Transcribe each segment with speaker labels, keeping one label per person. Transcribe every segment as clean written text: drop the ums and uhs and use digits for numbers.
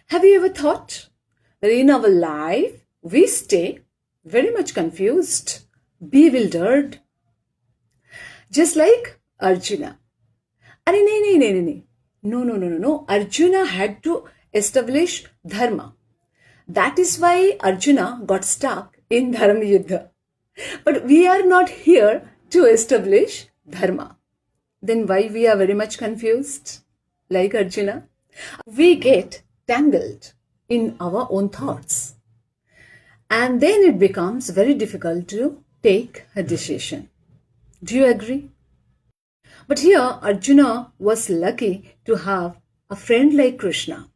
Speaker 1: Have you ever thought that in our life we stay very much confused, bewildered, just like Arjuna? Arey, nahi. No. Arjuna had to establish dharma. That is why Arjuna got stuck in Dharma Yuddha. But we are not here to establish dharma. Then why we are very much confused, like Arjuna? We get tangled in our own thoughts. And then it becomes very difficult to take a decision. Do you agree? But here Arjuna was lucky to have a friend like Krishna,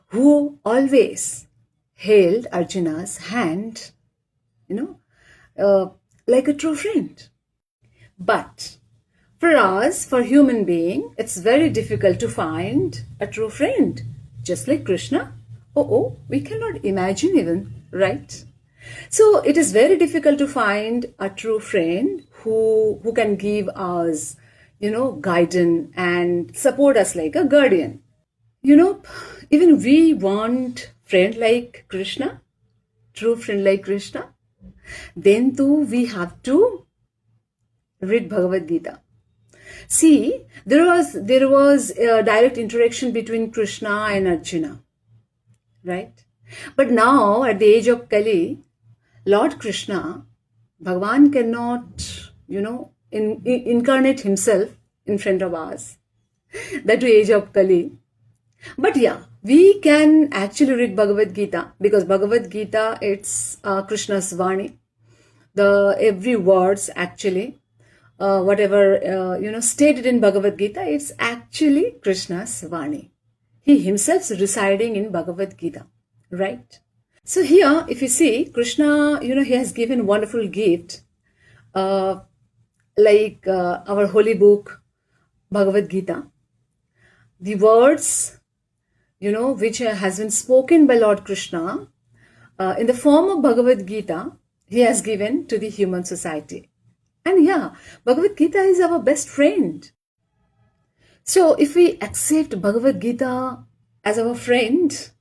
Speaker 1: who always held Arjuna's hand, like a true friend. But for us, for human being, it's very difficult to find a true friend, just like Krishna. We cannot imagine even, right? So it is very difficult to find a true friend who can give us, guidance and support us like a guardian. Even we want friend like Krishna, true friend like Krishna. Then too we have to read Bhagavad Gita. See, there was a direct interaction between Krishna and Arjuna, right? But now at the age of Kali, Lord Krishna, Bhagavan cannot, incarnate himself in front of us. That age of Kali. But yeah, we can actually read Bhagavad Gita, because Bhagavad Gita, it's Krishna's Vani. Every words actually, whatever stated in Bhagavad Gita, it's actually Krishna's Vani. He himself is residing in Bhagavad Gita, right? So here, if you see, Krishna, he has given wonderful gift, like our holy book, Bhagavad Gita. The words, which has been spoken by Lord Krishna in the form of Bhagavad Gita, he has given to the human society. And yeah, Bhagavad Gita is our best friend. So if we accept Bhagavad Gita as our friend,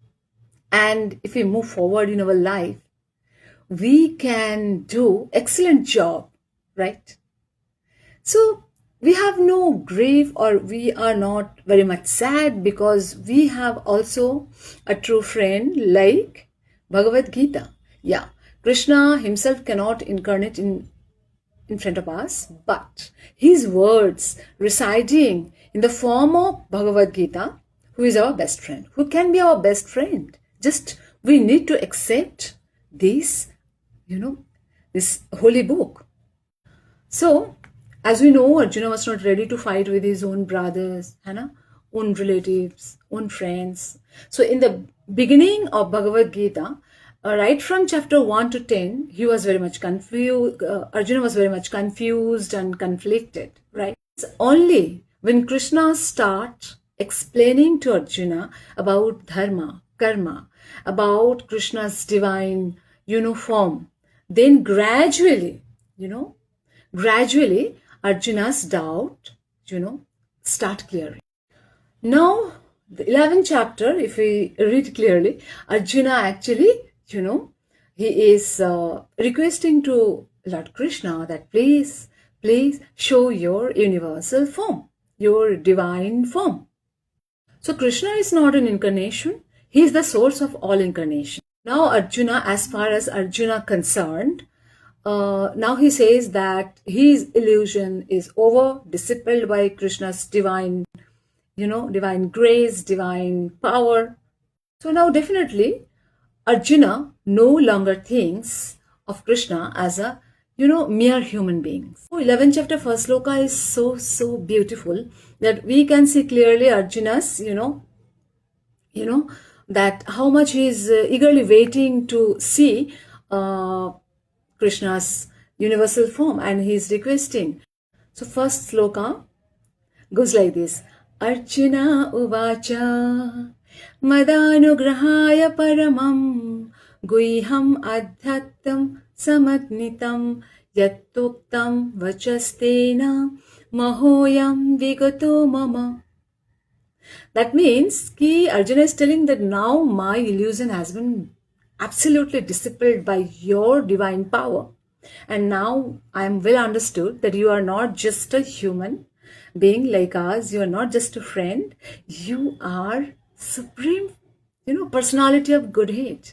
Speaker 1: and if we move forward in our life, we can do excellent job, right? So we have no grief, or we are not very much sad, because we have also a true friend like Bhagavad Gita. Yeah, Krishna himself cannot incarnate in front of us, but his words residing in the form of Bhagavad Gita, who is our best friend, who can be our best friend. Just we need to accept this, this holy book. So, as we know, Arjuna was not ready to fight with his own brothers, own relatives, own friends. So in the beginning of Bhagavad Gita, right from chapter 1 to 10, he was very much confused. Arjuna was very much confused and conflicted, right? It's only when Krishna starts explaining to Arjuna about dharma, karma, about Krishna's divine, form, then gradually, Arjuna's doubt, start clearing. Now, the 11th chapter, if we read clearly, Arjuna actually, he is requesting to Lord Krishna that please show your universal form, your divine form. So Krishna is not an incarnation. He is the source of all incarnation. Now Arjuna, as far as Arjuna concerned, now he says that his illusion is over, dispelled by Krishna's divine, divine grace, divine power. So now definitely Arjuna no longer thinks of Krishna as a, mere human being. So 11th chapter, first sloka is so beautiful that we can see clearly Arjuna's, that how much he is eagerly waiting to see Krishna's universal form, and he is requesting. So first sloka goes like this. Arjuna uvacha madanugrahaya paramam guiham adhyattam samagnitam yattoktam vachastena mahoyam vigato mama. That means ki Arjuna is telling that now my illusion has been absolutely dissipated by your divine power. And now I am well understood that you are not just a human being like us, you are not just a friend, you are supreme, personality of Godhead.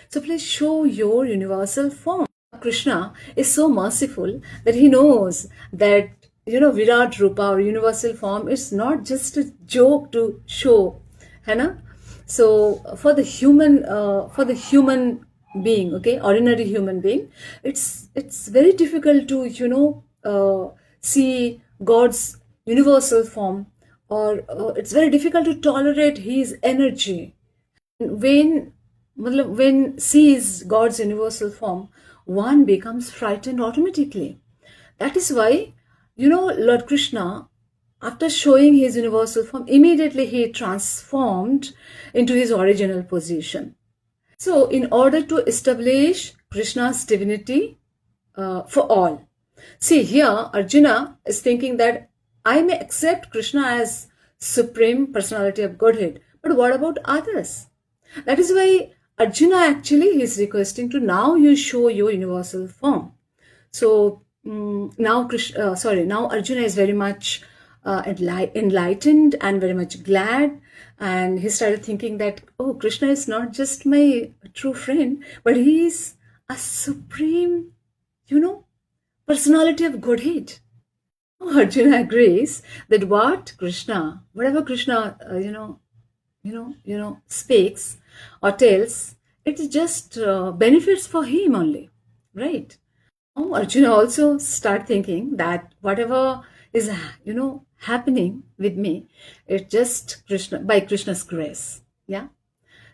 Speaker 1: So please show your universal form. Krishna is so merciful that he knows that Virat Rupa or universal form is not just a joke to show, है ना? So for the human being, okay, ordinary human being, it's very difficult to see God's universal form, or it's very difficult to tolerate his energy. When sees God's universal form, one becomes frightened automatically. That is why, Lord Krishna, after showing his universal form, immediately he transformed into his original position. So, in order to establish Krishna's divinity for all. See, here Arjuna is thinking that I may accept Krishna as supreme personality of Godhead, but what about others? That is why Arjuna actually is requesting to now you show your universal form. So now Arjuna is very much enlightened and very much glad, and he started thinking that, oh, Krishna is not just my true friend, but he is a supreme, personality of Godhead. Arjuna agrees that whatever Krishna, speaks or tells, it is just benefits for him only, right? Now Arjuna also start thinking that whatever is, happening with me, it's just by Krishna's grace. Yeah.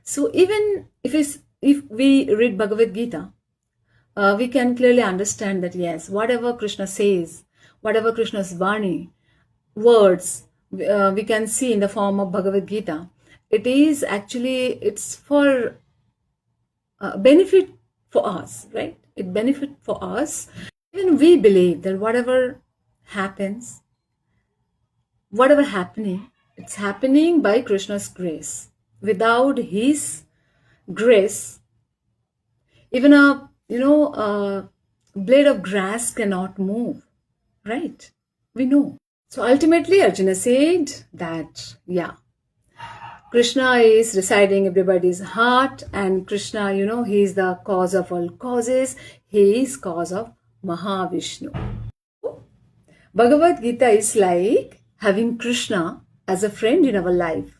Speaker 1: So even if we read Bhagavad Gita, we can clearly understand that yes, whatever Krishna says, whatever Krishna's Vani, words, we can see in the form of Bhagavad Gita, it's for benefit for us, right? It benefit for us. Even we believe that whatever happening, it's happening by Krishna's grace. Without his grace, even a blade of grass cannot move, right? We know. So ultimately Arjuna said that, yeah, Krishna is residing in everybody's heart, and Krishna, he is the cause of all causes. He is cause of Mahavishnu. Bhagavad Gita is like having Krishna as a friend in our life.